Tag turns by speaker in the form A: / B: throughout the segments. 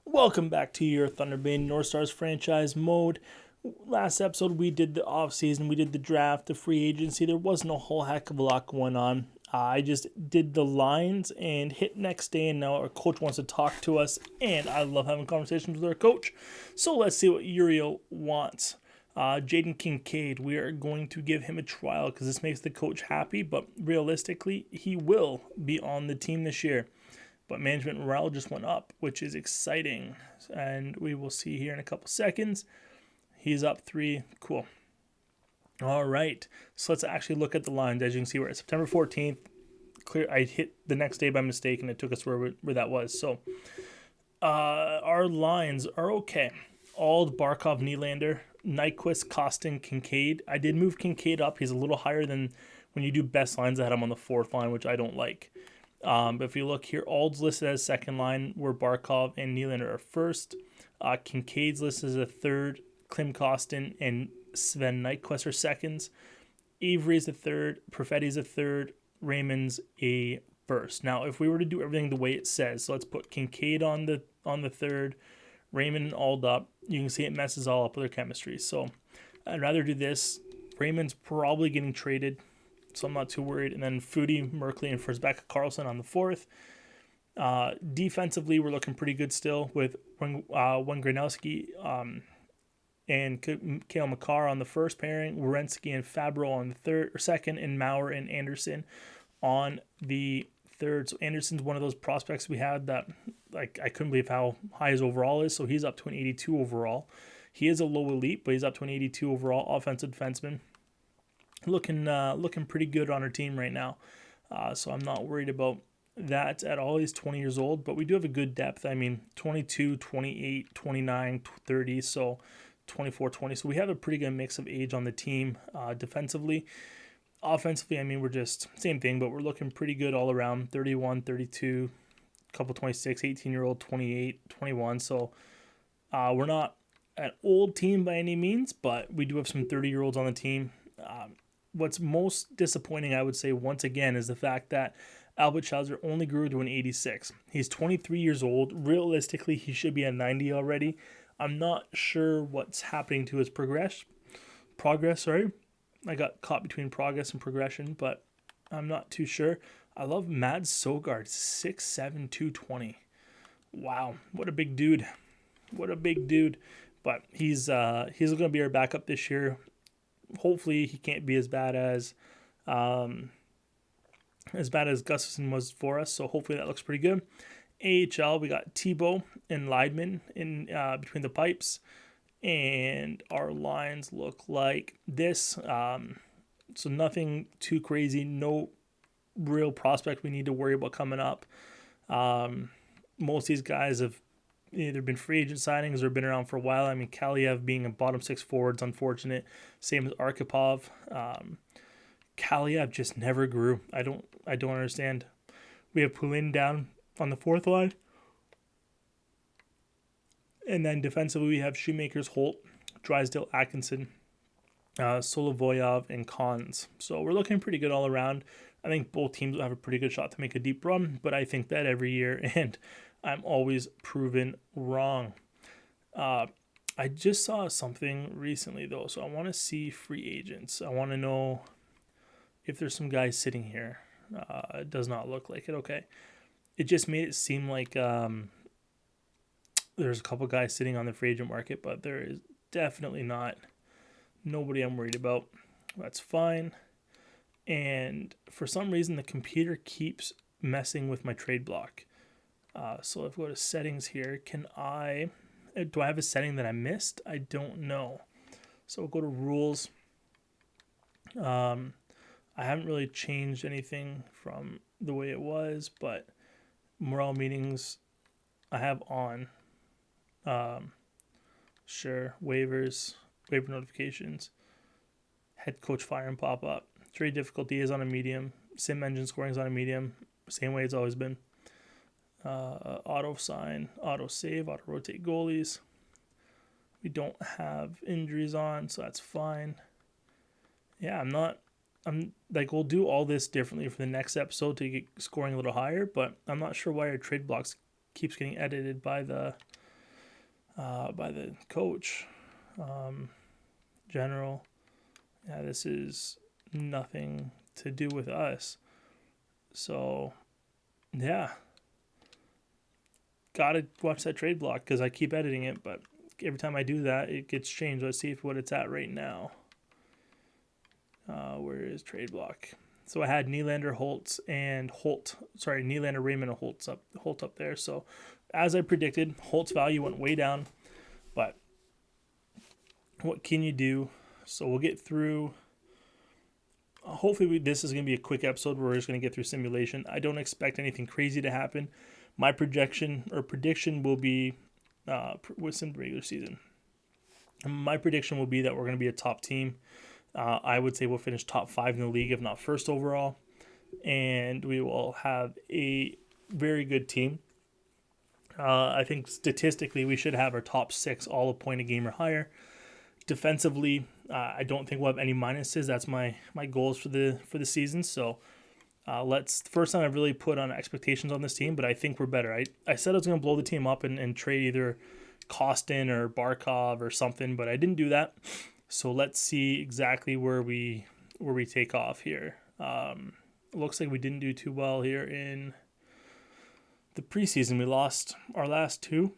A: Welcome back to your Thunder Bay North Stars franchise mode. Last episode, we did the offseason, we did the draft, the free agency. There wasn't a whole heck of a lot going on. I just did the lines and hit next day, and now our coach wants to talk to us, and I love having conversations with our coach. So let's see what Uriel wants. Jaden Kincaid, we are going to give him a trial because this makes the coach happy, but realistically, he will be on the team this year. But management morale just went up, which is exciting. And we will see here in a couple seconds. He's up 3. Cool. All right. So let's actually look at the lines. As you can see, we're at September 14th. Clear. I hit the next day by mistake, and it took us where that was. So our lines are okay. Ald, Barkov, Nylander, Nyquist, Kostin, Kincaid. I did move Kincaid up. He's a little higher than when you do best lines. I had him on the fourth line, which I don't like. But if you look here, Ald's listed as second line, where Barkov and Nylander are first. Kincaid's listed as a third. Klim Kostin and Sven Nyquist are seconds. Avery's a third. Perfetti's a third. Raymond's a first. Now, if we were to do everything the way it says, so let's put Kincaid on the third, Raymond and Ald up. You can see it messes all up with their chemistry. So I'd rather do this. Raymond's probably getting traded, so I'm not too worried. And then Foodie, Merkley, and Forsbacka Carlson on the fourth. Defensively, we're looking pretty good still with Granowski and Kale McCarr on the first pairing, Werenski and Fabro on the third or second, and Maurer and Anderson on the third. So Anderson's one of those prospects we had that I couldn't believe how high his overall is. So he's up to an 82 overall. He is a low elite, but he's up to an 82 overall offensive defenseman. Looking pretty good on our team right now. So I'm not worried about that at all. He's 20 years old, but we do have a good depth. I mean, 22, 28, 29, 30, so 24, 20. So we have a pretty good mix of age on the team defensively. Offensively, I mean, we're just same thing, but we're looking pretty good all around. 31, 32, couple 26, 18-year-old, 28, 21. So we're not an old team by any means, but we do have some 30-year-olds on the team. What's most disappointing, I would say, once again, is the fact that Albert Schauser only grew to an 86. He's 23 years old. Realistically, he should be a 90 already. I'm not sure what's happening to his progress. I got caught between progress and progression, but I'm not too sure. I love Mads Sogard, 6'7", 220. Wow, what a big dude. What a big dude. But he's going to be our backup this year. Hopefully he can't be as bad as Gustafsson was for us. So hopefully that looks pretty good. AHL, we got Tebow and Leidman in between the pipes, and our lines look like this. So nothing too crazy. No real prospect we need to worry about coming up. Most of these guys have either been free agent signings or been around for a while. I mean, Kaliev being a bottom six forward is unfortunate. Same as Arkhipov. Kaliev just never grew. I don't understand. We have Pulin down on the fourth line. And then defensively, we have Shoemakers, Holt, Drysdale, Atkinson, Solovoyov, and Cons. So we're looking pretty good all around. I think both teams will have a pretty good shot to make a deep run, but I think that every year, and I'm always proven wrong. I just saw something recently, though, so I want to see free agents. I want to know if there's some guys sitting here. It does not look like it. Okay. It just made it seem like there's a couple guys sitting on the free agent market, but there is definitely not. Nobody I'm worried about. That's fine. And for some reason, the computer keeps messing with my trade block. So if we go to settings here, do I have a setting that I missed? I don't know. So we'll go to rules. I haven't really changed anything from the way it was, but morale meetings I have on. Sure, waiver notifications, head coach fire and pop up. Trade difficulty is on a medium. Sim engine scoring is on a medium. Same way it's always been. Auto sign, auto save, auto rotate goalies. We don't have injuries on, so that's fine. Yeah, I'm like, we'll do all this differently for the next episode to get scoring a little higher, but I'm not sure why our trade blocks keeps getting edited by the by the coach. General. Yeah, this is nothing to do with us. So, yeah. Gotta watch that trade block because I keep editing it, but every time I do that, it gets changed. Let's see what it's at right now. Where is trade block? So I had Nylander, Nylander, Raymond, and Holt up there. So as I predicted, Holt's value went way down. But what can you do? So we'll get through. Hopefully this is going to be a quick episode where we're just going to get through simulation. I don't expect anything crazy to happen. My prediction will be within regular season. My prediction will be that we're going to be a top team. I would say we'll finish top 5 in the league, if not first overall. And we will have a very good team. I think statistically we should have our top 6 all a point a game or higher. Defensively, I don't think we'll have any minuses. That's my goals for the season. So first time I've really put on expectations on this team, but I think we're better. I said I was going to blow the team up and trade either Kostin or Barkov or something, but I didn't do that. So let's see exactly where we take off here. Looks like we didn't do too well here in the preseason. We lost our last 2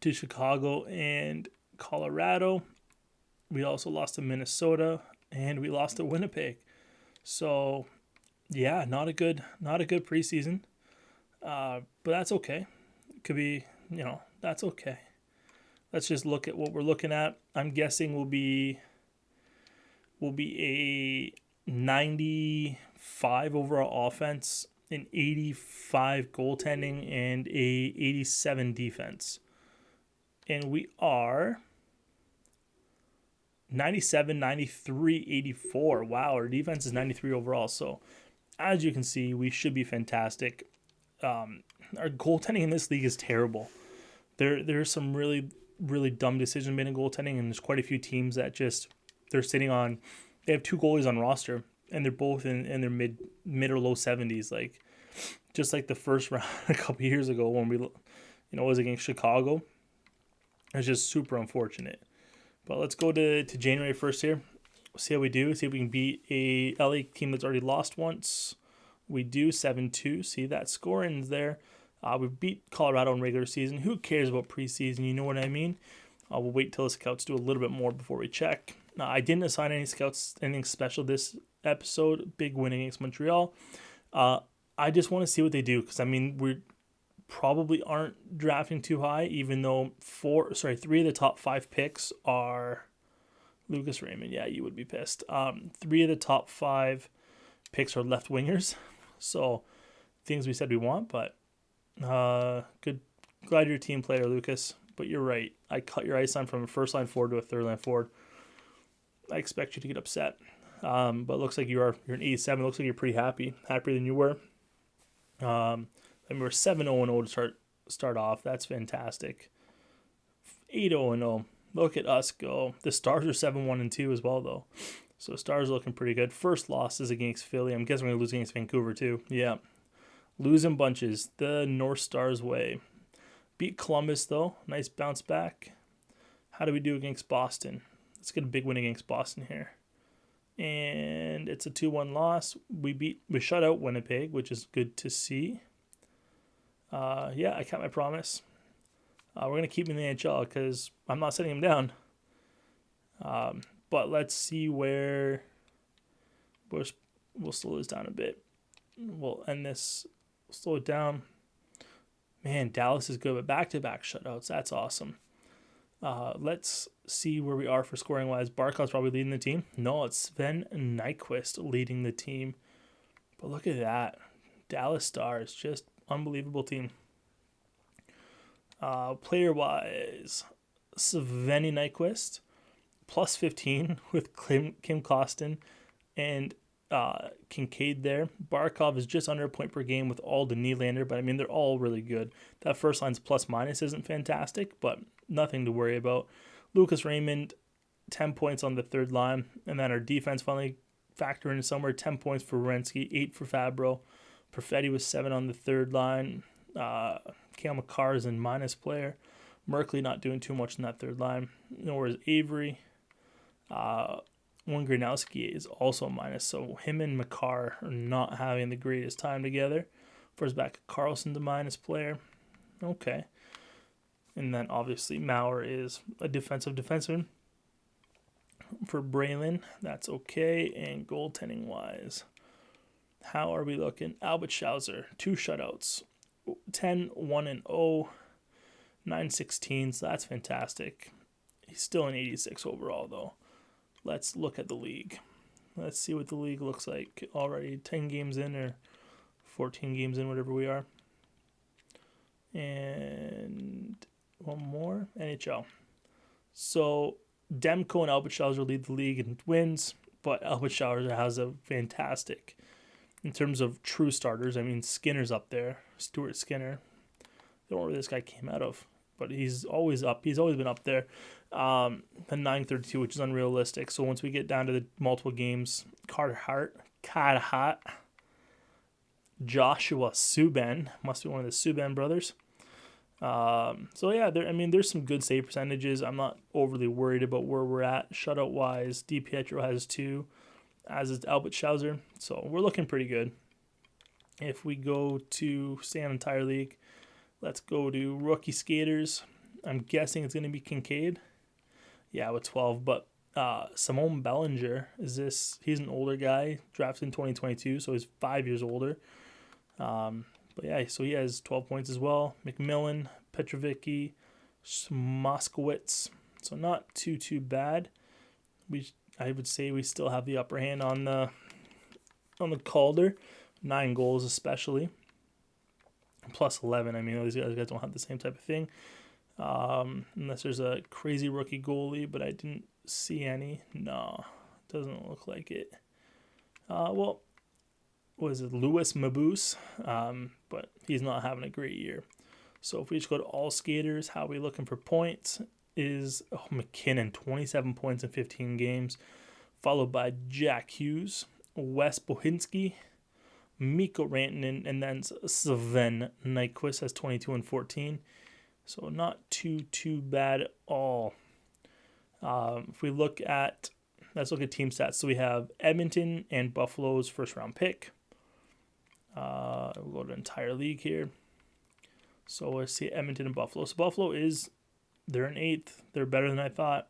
A: to Chicago and Colorado. We also lost to Minnesota and we lost to Winnipeg. So yeah, not a good preseason. But that's okay. It could be, that's okay. Let's just look at what we're looking at. I'm guessing will be a 95 overall offense, an 85 goaltending, and a 87 defense. And we are 97, 93, 84. Wow, our defense is 93 overall. So as you can see, we should be fantastic. Our goaltending in this league is terrible. There's some really dumb decision made in goaltending, and there's quite a few teams that they have 2 goalies on roster, and they're both in their mid or low 70s, like just like the first round a couple years ago when we was against Chicago. It's just super unfortunate. But let's go to January 1st here. See how we do. See if we can beat a LA team that's already lost once. We do 7-2. See that scoring's there. We beat Colorado in regular season. Who cares about preseason? You know what I mean? We'll wait till the scouts do a little bit more before we check. I didn't assign any scouts anything special this episode. Big win against Montreal. I just want to see what they do because, we probably aren't drafting too high, even though 3 of the top 5 picks are Lucas Raymond. Yeah, you would be pissed. 3 of the top 5 picks are left wingers. So things we said we want, but good. Glad you're a team player, Lucas. But you're right. I cut your ice line from a first line forward to a third line forward. I expect you to get upset. But it looks like you're an 87. It looks like you're pretty happier than you were. We're 7-0-0 to start off. That's fantastic. 8-0-0. Look at us go. The Stars are 7-1-2 as well, though. So Stars are looking pretty good. First loss is against Philly. I'm guessing we're going to lose against Vancouver, too. Yeah. Losing bunches. The North Stars way. Beat Columbus, though. Nice bounce back. How do we do against Boston? Let's get a big win against Boston here. And it's a 2-1 loss. We shut out Winnipeg, which is good to see. I kept my promise. We're going to keep him in the NHL because I'm not setting him down. But let's see where we'll slow this down a bit. We'll end this, slow it down. Man, Dallas is good, but back-to-back shutouts. That's awesome. Let's see where we are for scoring-wise. Barkov's probably leading the team. No, it's Sven Nyquist leading the team. But look at that. Dallas Stars, just unbelievable team. Player-wise, Sven Nyquist, plus 15 with Kim Kostin and Kincaid there. Barkov is just under a point per game with all the Nylander, but they're all really good. That first line's plus-minus isn't fantastic, but nothing to worry about. Lucas Raymond, 10 points on the third line, and then our defense finally factor in somewhere. 10 points for Werenski, 8 for Fabro. Perfetti was 7 on the third line. Cale Makar is a minus player. Merkley not doing too much in that third line. Nor is Avery. One Granowski is also a minus, so him and Makar are not having the greatest time together. First back, Carlson, the minus player. Okay. And then obviously Maurer is a defenseman. For Braylon, that's okay. And goaltending wise, how are we looking? Albert Schauser, 2 shutouts, 10-1-0, 916. So that's fantastic. He's still an 86 overall though. Let's look at the league. Let's see what the league looks like already. 10 games in or 14 games in, whatever we are. And one more, NHL. So Demko and Albert Schauser lead the league in wins, but Albert Schauser has a fantastic, in terms of true starters. I mean, Skinner's up there, Stuart Skinner. I don't know where this guy came out of, but he's always up. He's always been up there. The 932, which is unrealistic. So once we get down to the multiple games, Carter Hart, Joshua Subban, must be one of the Subban brothers. So yeah, there's some good save percentages. I'm not overly worried about where we're at shutout wise. DiPietro has 2, as is Albert Schauser. So we're looking pretty good. If we go to stay on entire league, let's go to rookie skaters. I'm guessing it's going to be Kincaid. Yeah, with 12. But Simone Bellinger, he's an older guy, drafted in 2022, so he's 5 years older. But yeah, so he has 12 points as well. McMillan, Petrovicki, Moskowitz. So not too bad. I would say we still have the upper hand on the Calder. 9 goals especially. Plus 11. I mean, these guys don't have the same type of thing. Unless there's a crazy rookie goalie, but I didn't see any. No, doesn't look like it. Well, was it Louis Mabuse? But he's not having a great year. So if we just go to all skaters, how are we looking for points? Is McKinnon, 27 points in 15 games, followed by Jack Hughes, Wes Bohinski, Mikko Rantanen, and then Sven Nyquist has 22 and 14. So not too bad at all. If we let's look at team stats. So we have Edmonton and Buffalo's first round pick. We'll go to the entire league here. So let's see Edmonton and Buffalo. So Buffalo they're in 8th. They're better than I thought.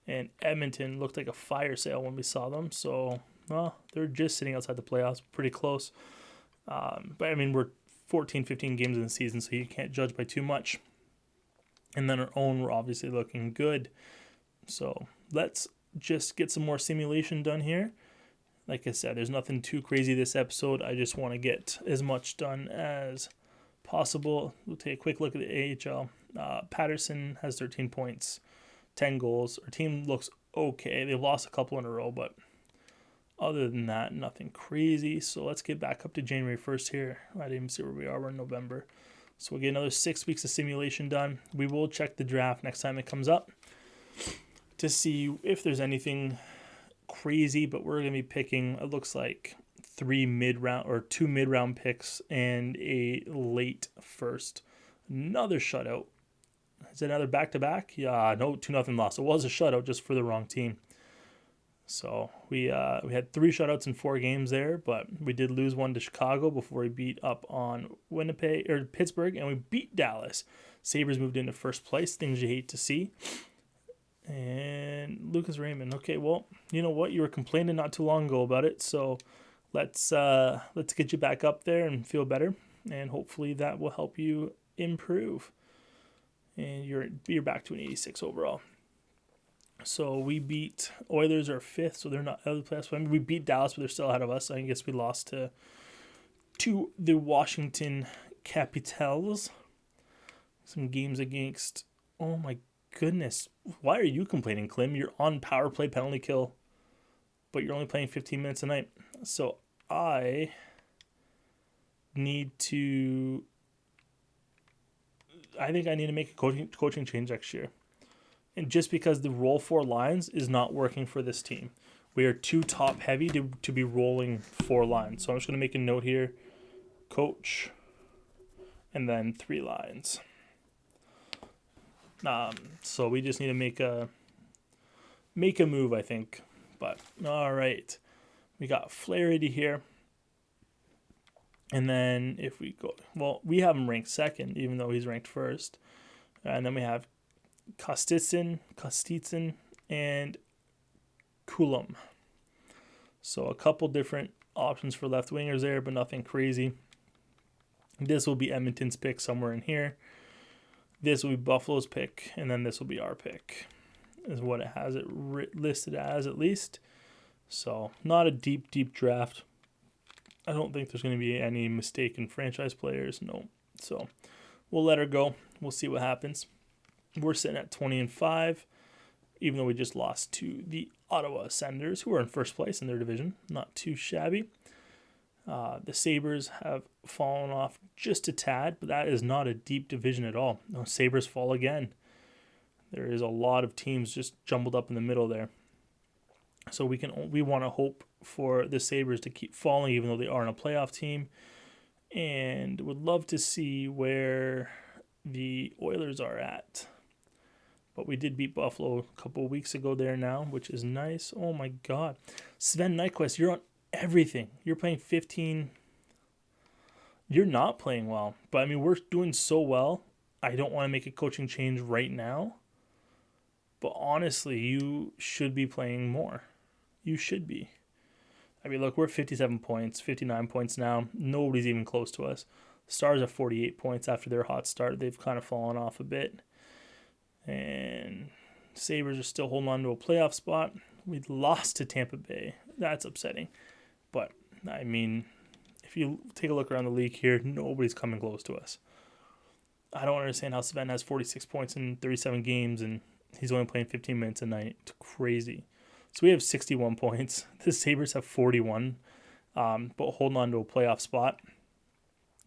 A: And Edmonton looked like a fire sale when we saw them. So, they're just sitting outside the playoffs, pretty close. But I mean, we're 14, 15 games in the season, so you can't judge by too much. And then our own, we're obviously looking good. So let's just get some more simulation done here. Like I said, there's nothing too crazy this episode. I just want to get as much done as possible. We'll take a quick look at the AHL. Patterson has 13 points, 10 goals. Our team looks okay. They've lost a couple in a row, but other than that, nothing crazy. So let's get back up to January 1st here. I didn't even see where we are. We're in November. So we'll get another 6 weeks of simulation done. We will check the draft next time it comes up to see if there's anything crazy, but we're going to be picking, it looks like, 2 mid-round picks and a late first. Another shutout. Is it another back-to-back? Yeah, no, 2-0 loss. It was a shutout just for the wrong team. So we had 3 shutouts in 4 games there, but we did lose one to Chicago before we beat up on Pittsburgh, and we beat Dallas. Sabres moved into first place, things you hate to see. And Lucas Raymond. Okay, well, you know what? You were complaining not too long ago about it, so let's get you back up there and feel better, and hopefully that will help you improve. And you're back to an 86 overall. So we beat Oilers are 5th, so they're not out of the playoffs. I mean, we beat Dallas, but they're still ahead of us. I guess we lost to the Washington Capitals. Some games against. Oh my goodness! Why are you complaining, Clem? You're on power play penalty kill, but you're only playing 15 minutes a night. So I think I need to make a coaching change next year. And just because the roll 4 lines is not working for this team. We are too top heavy to be rolling 4 lines. So I'm just going to make a note here. Coach. And then 3 lines. So we just need to make a move, I think. But all right, we got Flaherty here. And then if we go, well, we have him ranked second, even though he's ranked first. And then we have Kostitsyn, and Coulomb. So a couple different options for left wingers there, but nothing crazy. This will be Edmonton's pick somewhere in here. This will be Buffalo's pick, and then this will be our pick, is what it has it listed as, at least. So not a deep draft. I don't think there's going to be any mistaken franchise players. No. So we'll let her go. We'll see what happens. We're sitting at 20-5, even though we just lost to the Ottawa Senators, who are in first place in their division. Not too shabby. The Sabres have fallen off just a tad, but that is not a deep division at all. No, Sabres fall again. There is a lot of teams just jumbled up in the middle there. So we want to hope for the Sabres to keep falling, even though they aren't a playoff team, and would love to see where the Oilers are at. But we did beat Buffalo a couple of weeks ago there now, which is nice. Oh my God, Sven Nyquist, you're on everything. You're playing 15. You're not playing well, but I mean we're doing so well. I don't want to make a coaching change right now, but honestly, you should be playing more. You should be. I mean, look, we're 57 points, 59 points now. Nobody's even close to us. Stars are 48 points after their hot start. They've kind of fallen off a bit. And Sabres are still holding on to a playoff spot. We lost to Tampa Bay. That's upsetting. But, I mean, if you take a look around the league here, nobody's coming close to us. I don't understand how Sven has 46 points in 37 games and he's only playing 15 minutes a night. It's crazy. So we have 61 points. The Sabres have 41, but holding on to a playoff spot.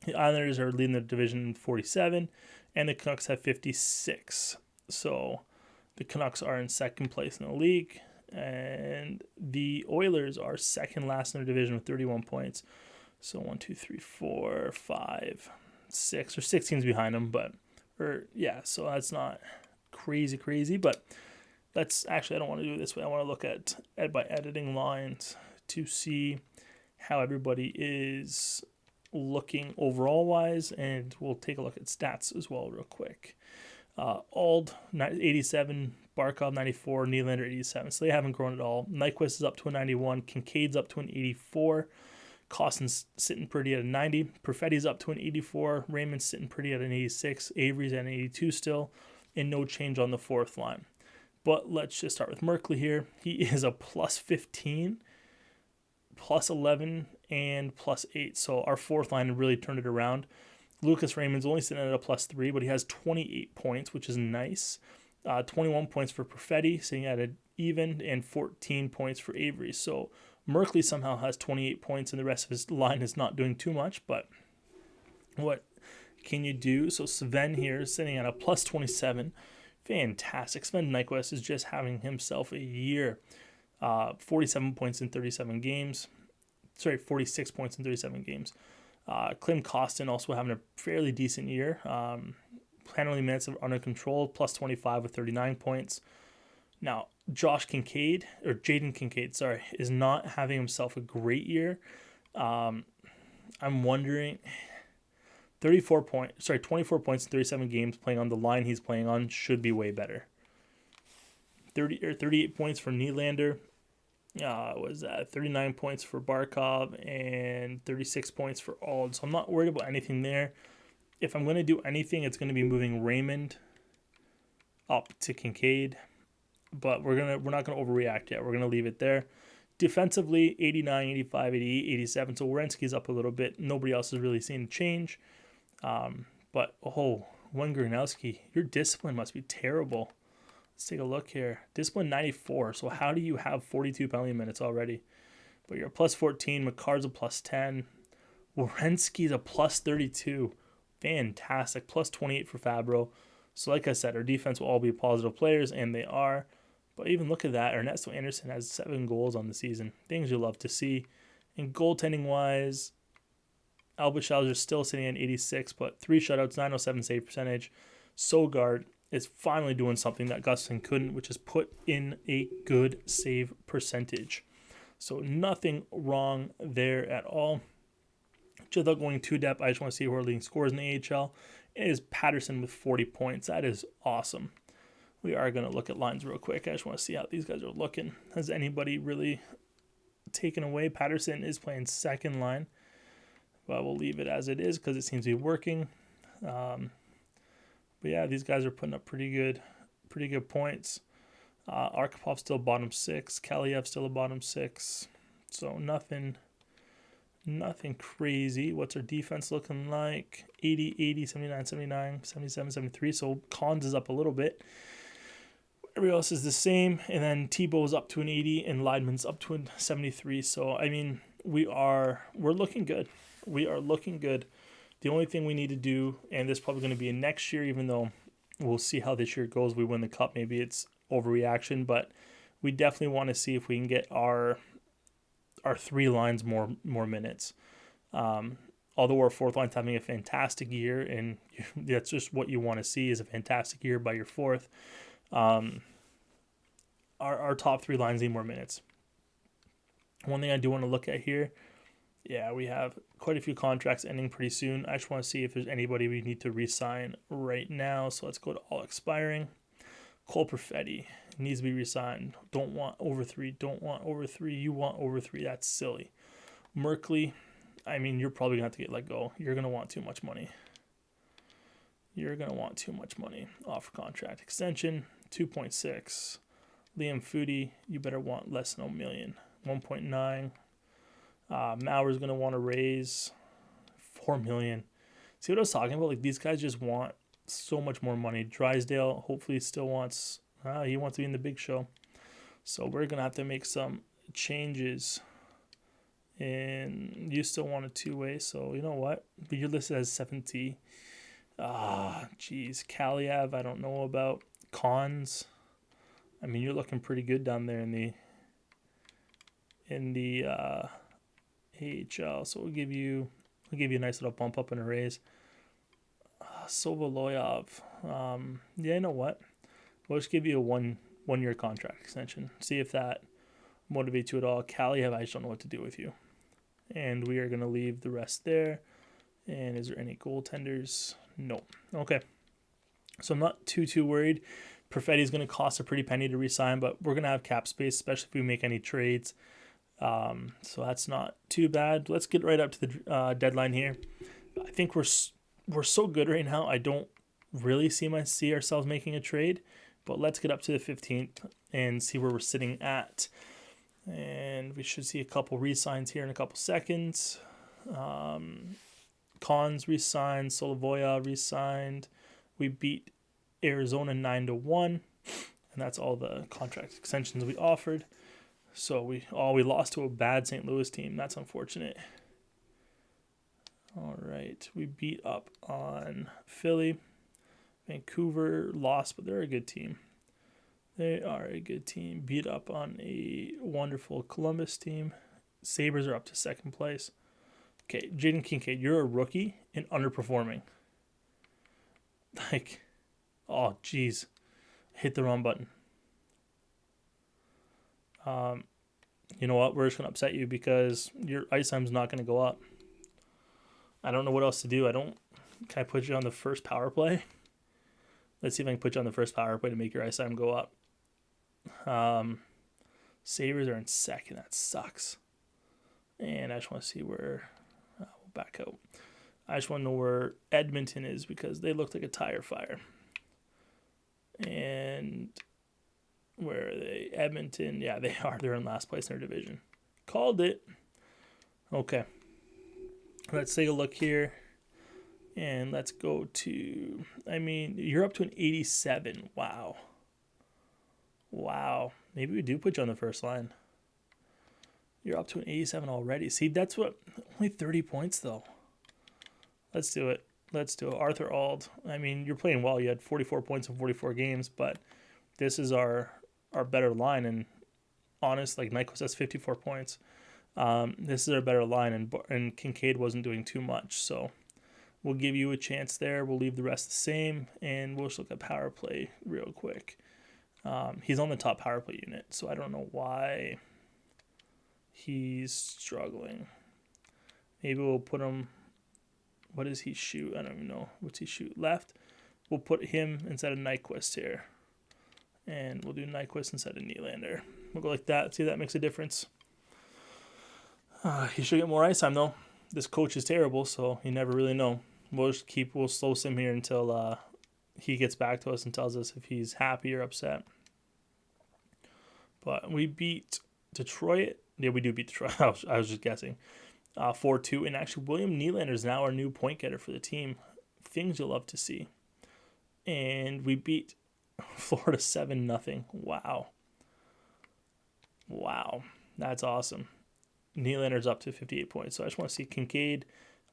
A: The Islanders are leading the division 47, and the Canucks have 56. So the Canucks are in second place in the league, and the Oilers are second last in their division with 31 points. So 1, 2, 3, 4, 5, 6. There's 6 teams behind them, so that's not crazy, but let's actually, I don't want to do it this way. I want to look at by editing lines to see how everybody is looking overall wise, and we'll take a look at stats as well real quick. Ald 87, Barkov 94, Nylander 87. So they haven't grown at all. Nyquist is up to a 91, Kincaid's up to an 84, Costin's sitting pretty at a 90, Perfetti's up to an 84, Raymond's sitting pretty at an 86, Avery's at an 82 still, and no change on the fourth line. But let's just start with Merkley here. He is a plus 15, plus 11, and plus 8. So our fourth line really turned it around. Lucas Raymond's only sitting at a plus 3, but he has 28 points, which is nice. 21 points for Perfetti, sitting at an even, and 14 points for Avery. So Merkley somehow has 28 points, and the rest of his line is not doing too much. But what can you do? So Sven here is sitting at a plus 27. Fantastic. Sven Nyquist is just having himself a year. 47 points in 37 games. 46 points in 37 games. Klim Kostin also having a fairly decent year. Penalty minutes under control, plus 25 with 39 points. Now, Jaden Kincaid, is not having himself a great year. I'm wondering... 24 points in 37 games playing on the line he's playing on should be way better. 38 points for Nylander. 39 points for Barkov and 36 points for Ald. So I'm not worried about anything there. If I'm going to do anything, it's going to be moving Raymond up to Kincaid. But we're not going to overreact yet. We're going to leave it there. Defensively, 89, 85, 88, 87. So Werenski's up a little bit. Nobody else is really seeing a change. But Wengrenowski, your discipline must be terrible. Let's take a look here. Discipline 94. So how do you have 42 penalty minutes already? But you're a plus 14. McCarr's a plus 10. Werenski's a plus 32. Fantastic. Plus 28 for Fabro. So like I said, our defense will all be positive players, and they are. But even look at that. Ernesto Anderson has 7 goals on the season. Things you love to see. And goaltending-wise, Albert Schauser is still sitting at 86, but 3 shutouts, 907 save percentage. Sogard is finally doing something that Gustin couldn't, which is put in a good save percentage. So nothing wrong there at all. Just without going too depth, I just want to see who our leading scores in the AHL. It is Patterson with 40 points. That is awesome. We are going to look at lines real quick. I just want to see how these guys are looking. Has anybody really taken away? Patterson is playing second line, but we'll leave it as it is because it seems to be working. But yeah, these guys are putting up pretty good points. Arkhipov still bottom 6. Kaliev still a bottom 6. So nothing crazy. What's our defense looking like? 80, 80, 79, 79, 77, 73. So Cons is up a little bit. Everybody else is the same. And then Tebow's up to an 80 and Leidman's up to a 73. So, I mean, we're looking good. We are looking good. The only thing we need to do, and this is probably going to be in next year, even though we'll see how this year goes. We win the cup. Maybe it's overreaction, but we definitely want to see if we can get our 3 lines more minutes. Although our 4th line's having a fantastic year, and that's just what you want to see is a fantastic year by your 4th. Our top 3 lines need more minutes. One thing I do want to look at here, yeah, we have quite a few contracts ending pretty soon. I just want to see if there's anybody we need to re-sign right now. So let's go to all expiring. Cole Perfetti needs to be re-signed. Don't want over 3. Don't want over 3. You want over 3. That's silly. Merkley, I mean, you're probably going to have to get let go. You're going to want too much money. Offer contract extension, 2.6. Liam Foodie, you better want less than $1 million. 1.9. Mauer's going to want to raise $4 million. See what I was talking about? Like, these guys just want so much more money. Drysdale hopefully still wants, he wants to be in the big show. So we're going to have to make some changes. And you still want a 2-way, so you know what? But you're listed as 70. Kaliev, I don't know about. Cons, I mean, you're looking pretty good down there in the AHL. So we'll give you a nice little bump up and a raise. Sovoloyov, yeah, you know what? We'll just give you a one-year contract extension. See if that motivates you at all. Kaliev, I just don't know what to do with you. And we are going to leave the rest there. And is there any goaltenders? No. Okay. So I'm not too worried. Perfetti is going to cost a pretty penny to re-sign, but we're going to have cap space, especially if we make any trades. So that's not too bad. Let's get right up to the deadline here. I think we're so good right now. I don't really see ourselves making a trade, but let's get up to the 15th and see where we're sitting at. And we should see a couple re-signs here in a couple seconds. Cons re-signed, Solovoya re-signed. We beat Arizona 9-1, and that's all the contract extensions we offered. So we lost to a bad St. Louis team. That's unfortunate. All right, we beat up on Philly. Vancouver lost, but they're a good team. They are a good team. Beat up on a wonderful Columbus team. Sabres are up to second place. Okay, Jaden Kincaid, you're a rookie and underperforming. Like, oh, geez. Hit the wrong button. You know what? We're just going to upset you because your ice time's not going to go up. I don't know what else to do. Can I put you on the first power play? Let's see if I can put you on the first power play to make your ice time go up. Sabres are in second. That sucks. And I just want to see where we'll back out. I just want to know where Edmonton is because they look like a tire fire. And where are they? Edmonton. Yeah, they are. They're in last place in their division. Called it. Okay. Let's take a look here. And let's go to, I mean, you're up to an 87. Wow. Maybe we do put you on the first line. You're up to an 87 already. See, that's what, only 30 points though. Let's do it. Arthur Ald. I mean, you're playing well. You had 44 points in 44 games, but this is our better line. And honest, like Nyquist has 54 points. This is our better line, and Kincaid wasn't doing too much. So We'll give you a chance there. We'll leave the rest the same, and we'll just look at power play real quick. He's on the top power play unit, so I don't know why he's struggling. Maybe we'll put him... What does he shoot? I don't even know. What's he shoot? Left. We'll put him instead of Nyquist here. And we'll do Nyquist instead of Nylander. We'll go like that. See if that makes a difference. He should get more ice time, though. This coach is terrible, so you never really know. We'll slow sim here until he gets back to us and tells us if he's happy or upset. But we beat Detroit. Yeah, we do beat Detroit. I was just guessing. 4-2. And actually, William Nylander is now our new point getter for the team. Things you'll love to see. And we beat Florida 7-0. Wow. That's awesome. Nylander's up to 58 points. So I just want to see Kincaid.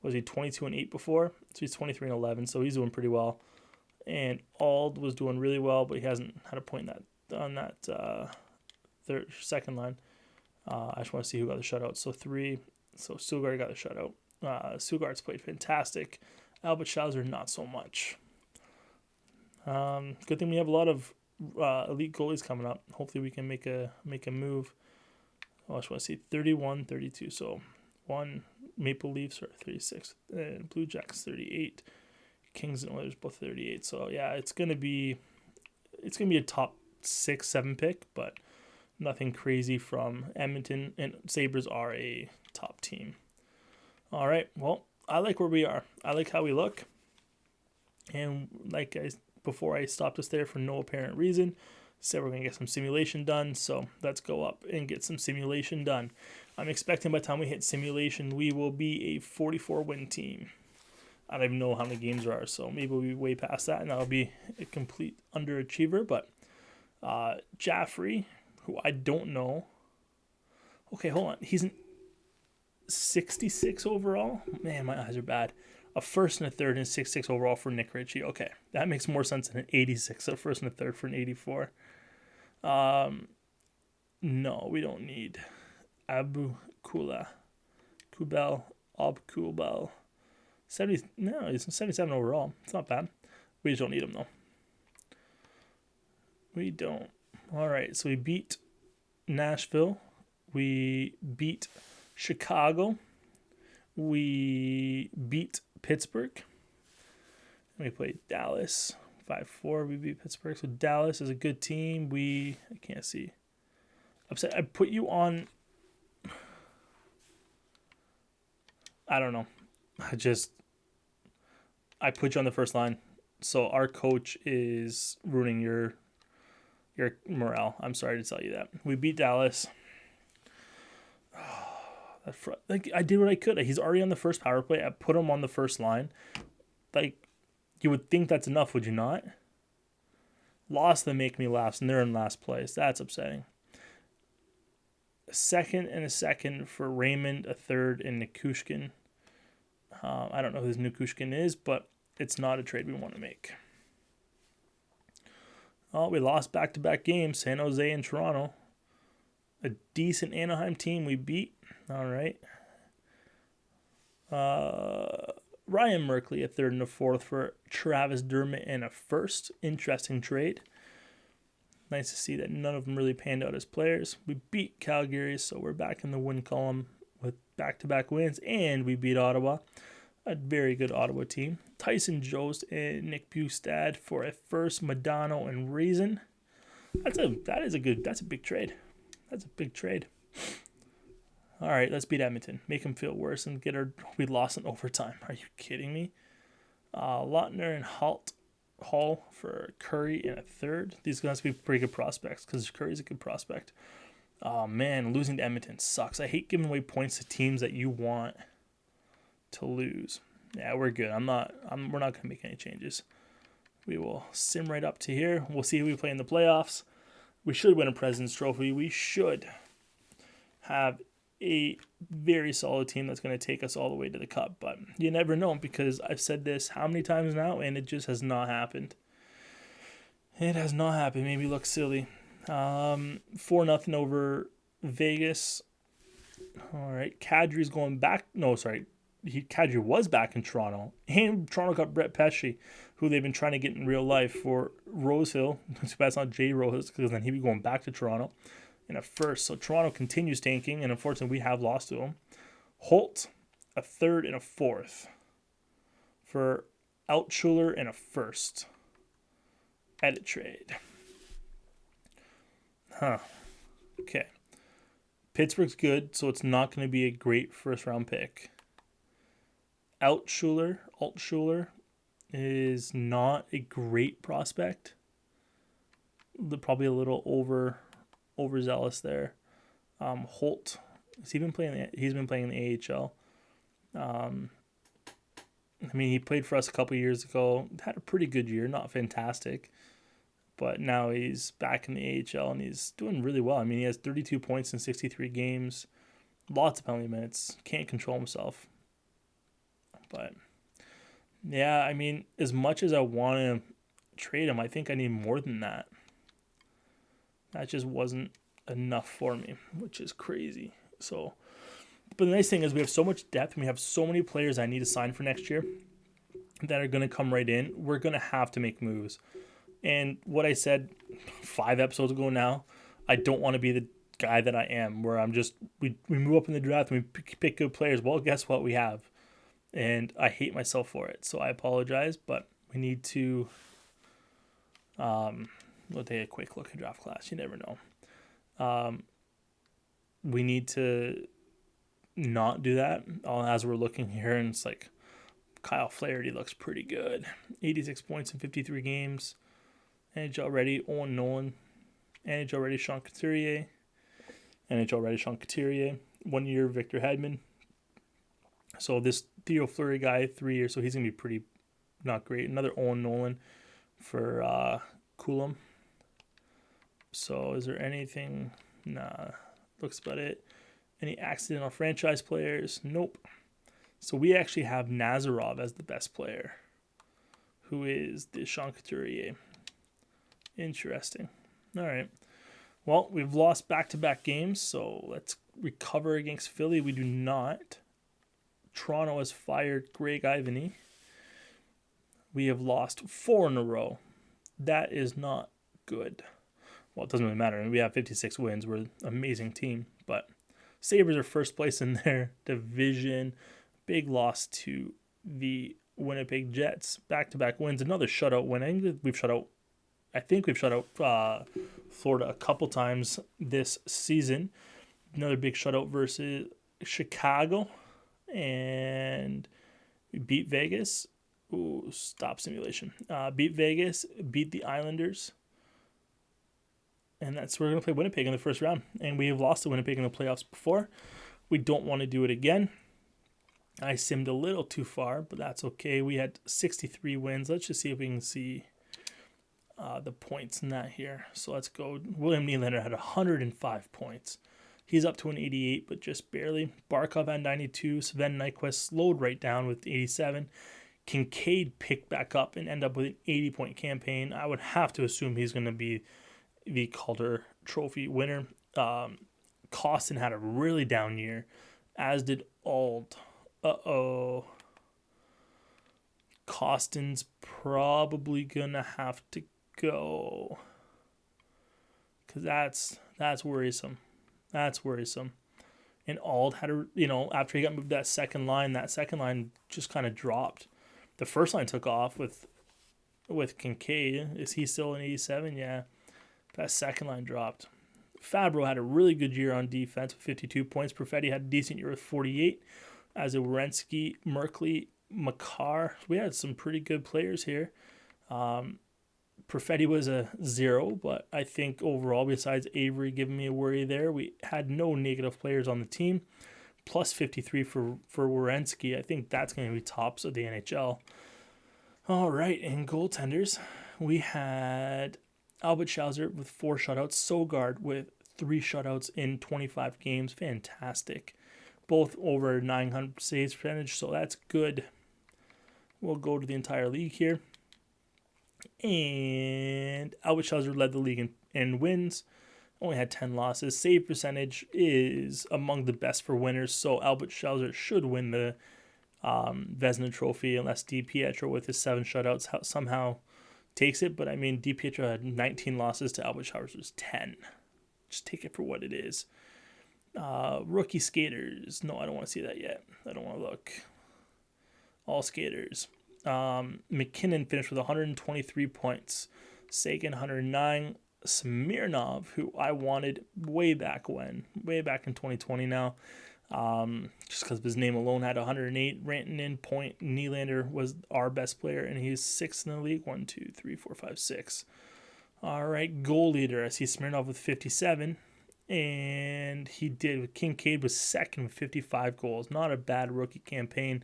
A: Was he 22-8 before? So he's 23-11. So he's doing pretty well. And Ald was doing really well, but he hasn't had a point on that second line. I just want to see who got the shutout. So 3. So Sugard got a shutout. Sugard's played fantastic. Albert Schauser, not so much. Good thing we have a lot of elite goalies coming up. Hopefully we can make a move. I just want to see 31-32. So 1 Maple Leafs are 36, and Blue Jackets 38. Kings and Oilers both 38. So yeah, it's gonna be a top 6-7 pick, but nothing crazy from Edmonton, and Sabres are a top team. All right, well, I like where we are. I like how we look, and before I stopped us there for no apparent reason, said we're going to get some simulation done, so let's go up and get some simulation done. I'm expecting by the time we hit simulation, we will be a 44-win team. I don't even know how many games there are, so maybe we'll be way past that, and that'll be a complete underachiever, but Jaffrey, who I don't know. Okay, hold on. He's an 66 overall? Man, my eyes are bad. A first and a third and 66 overall for Nick Ritchie. Okay, that makes more sense than an 86. A first and a third for an 84. No, we don't need Kubel. 70. No, he's 77 overall. It's not bad. We just don't need him though. We don't. All right, so we beat Nashville. We beat Chicago. We beat Pittsburgh. And we played Dallas. 5-4. We beat Pittsburgh. So Dallas is a good team. I can't see. Upset. I put you on. I don't know. I put you on the first line. So our coach is ruining your morale. I'm sorry to tell you that. We beat Dallas. I did what I could. He's already on the first power play. I put him on the first line. You would think that's enough, would you not? Lost them make me laugh, and they're in last place. That's upsetting. A second for Raymond, a third in Nikushkin. I don't know who this Nikushkin is, but it's not a trade we want to make. Oh, we lost back-to-back games, San Jose and Toronto. A decent Anaheim team we beat. All right. Ryan Merkley, a third and a fourth for Travis Dermott and a first. Interesting trade. Nice to see that none of them really panned out as players. We beat Calgary, so we're back in the win column with back-to-back wins, and we beat Ottawa. A very good Ottawa team. Tyson Jost and Nick Bustad for a first, Modano and Raisin. That's a big trade. That's a big trade. All right, let's beat Edmonton. Make them feel worse and we lost in overtime. Are you kidding me? Lautner and Hall for Curry and a third. These guys be pretty good prospects because Curry's a good prospect. Oh man, losing to Edmonton sucks. I hate giving away points to teams that you want to lose. Yeah, we're good. We're not gonna make any changes. We will sim right up to here. We'll see who we play in the playoffs. We should win a President's Trophy. We should have a very solid team that's going to take us all the way to the Cup. But you never know, because I've said this how many times now, and it just has not happened. It has not happened. Maybe look silly. 4-0 over Vegas. All right. Kadri's going back. No, sorry. Kadri was back in Toronto, and Toronto got Brett Pesce, who they've been trying to get in real life for Rosehill. That's not Jay Rosehill, because then he'd be going back to Toronto in a first. So Toronto continues tanking, and unfortunately we have lost to him. Holt, a third and a fourth for Altschuler and a first. Edit trade. Okay. Pittsburgh's good, so it's not going to be a great first round pick. Altschuler is not a great prospect. Probably a little overzealous there. Holt, he's been playing in the AHL. He played for us a couple years ago. Had a pretty good year, not fantastic, but now he's back in the AHL and he's doing really well. He has 32 points in 63 games, lots of penalty minutes, can't control himself. But yeah, as much as I want to trade him, I think I need more than that. That just wasn't enough for me, which is crazy. So, but the nice thing is we have so much depth and we have so many players I need to sign for next year that are going to come right in. We're going to have to make moves. And what I said 5 episodes ago now, I don't want to be the guy that I am, where I'm just, we move up in the draft and we pick good players. Well, guess what we have? And I hate myself for it. So I apologize, but we need to, we'll take a quick look at draft class. You never know. We need to not do that as we're looking here. And it's like Kyle Flaherty looks pretty good. 86 points in 53 games. NHL ready, Owen Nolan. NHL ready, Sean Couturier. NHL ready, Sean Couturier. 1 year, Victor Hedman. So this Theo Fleury guy, 3 years, so he's going to be pretty not great. Another Owen Nolan for Coulomb. So is there anything? Nah, looks about it. Any accidental franchise players? Nope. So we actually have Nazarov as the best player, who is the Sean Couturier. Interesting. All right. Well, we've lost back-to-back games, so let's recover against Philly. We do not. Toronto has fired Greg Ivany. We have lost 4 in a row. That is not good. Well, it doesn't really matter. We have 56 wins. We're an amazing team. But Sabres are first place in their division. Big loss to the Winnipeg Jets. Back-to-back wins. Another shutout win. I think we've shut out Florida a couple times this season. Another big shutout versus Chicago. And we beat Vegas. Ooh, stop simulation. Beat Vegas, beat the Islanders. And we're going to play Winnipeg in the first round. And we have lost to Winnipeg in the playoffs before. We don't want to do it again. I simmed a little too far, but that's okay. We had 63 wins. Let's just see if we can see the points in that here. So let's go. William Nylander had 105 points. He's up to an 88, but just barely. Barkov had 92. Sven Nyquist slowed right down with 87. Kincaid picked back up and ended up with an 80-point campaign. I would have to assume he's going to be the Calder Trophy winner. Costin had a really down year, as did Ald. Costin's probably going to have to go, because that's worrisome. That's worrisome. And Ald had after he got moved to that second line just kind of dropped. The first line took off with Kincaid. Is he still an 87? Yeah. That second line dropped. Fabro had a really good year on defense with 52 points. Perfetti had a decent year with 48. As Werenski, Merkley, Makar. We had some pretty good players here. Perfetti was a 0, but I think overall, besides Avery giving me a worry there, we had no negative players on the team. Plus 53 for Werenski. I think that's going to be tops of the NHL. All right, and goaltenders, we had Albert Schauser with 4 shutouts. Sogard with 3 shutouts in 25 games. Fantastic. Both over 900 saves percentage, so that's good. We'll go to the entire league here. And Albert Schauser led the league in wins. Only had 10 losses. Save percentage is among the best for winners, so Albert Schauser should win the Vezina Trophy, unless DiPietro with his 7 shutouts somehow takes it. But I mean, DiPietro had 19 losses to Albert Schauber's 10. Just take it for what it is. Rookie skaters. No, I don't want to see that yet. I don't want to look. All skaters. McKinnon finished with 123 points. Sagan 109. Smirnov, who I wanted way back in 2020 now. Just because of his name alone, had 108. Rantanen, Point, Nylander was our best player, and he's 6th in the league. 1, 2, 3, 4, 5, 6. All right, goal leader. I see Smirnov with 57. And he did. Kincaid was 2nd with 55 goals. Not a bad rookie campaign.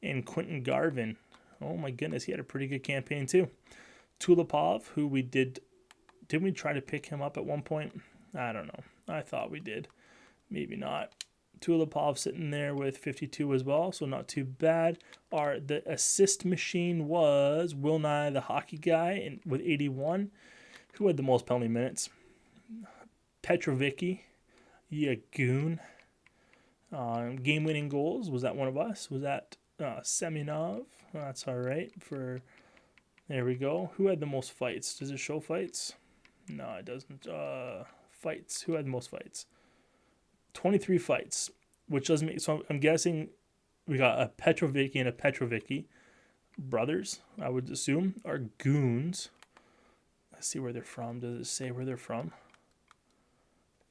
A: And Quentin Garvin, oh my goodness, he had a pretty good campaign too. Tulipov, who we didn't we try to pick him up at one point? I don't know. I thought we did. Maybe not. Tulipov sitting there with 52 as well, so not too bad. The assist machine was Will Nye, the hockey guy, with 81. Who had the most penalty minutes? Petrovicki, Yagoon. Game-winning goals, was that one of us? Was that Semyonov? That's all right. There we go. Who had the most fights? Does it show fights? No, it doesn't. Fights. Who had the most fights? 23 fights, which doesn't make... So I'm guessing we got a Petrovicki and a Petrovicki. Brothers, I would assume, are goons. Let's see where they're from. Does it say where they're from?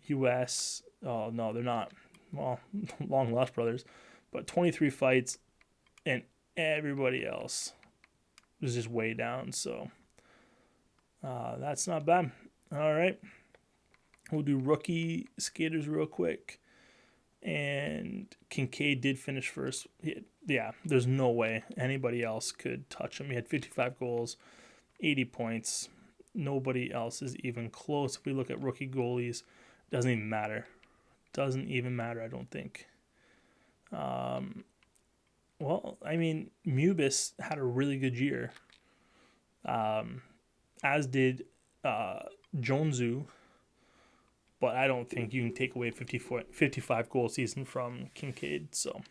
A: U.S. Oh, no, they're not. Well, long lost brothers. But 23 fights, and everybody else was just way down. So that's not bad. All right. We'll do rookie skaters real quick. And Kincaid did finish first. Yeah, there's no way anybody else could touch him. He had 55 goals, 80 points. Nobody else is even close. If we look at rookie goalies, it doesn't even matter. Doesn't even matter, I don't think. Well, I mean, Mubis had a really good year. As did Jonesu. But I don't think you can take away 55 goal season from Kincaid. So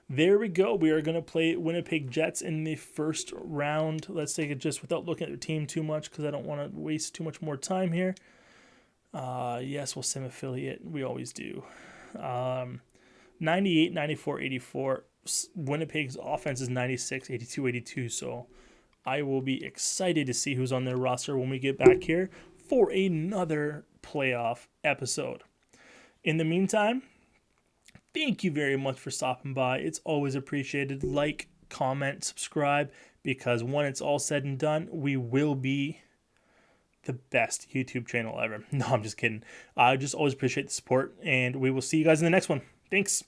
A: there we go. We are going to play Winnipeg Jets in the first round. Let's take it just without looking at their team too much because I don't want to waste too much more time here. Yes, we'll sim affiliate. We always do. 98, 94, 84. Winnipeg's offense is 96, 82, 82. So I will be excited to see who's on their roster when we get back here for another playoff episode. In the meantime, thank you very much for stopping by. It's always appreciated. Like, comment, subscribe, because when it's all said and done, we will be the best YouTube channel ever. No, I'm just kidding. I just always appreciate the support, and we will see you guys in the next one. Thanks.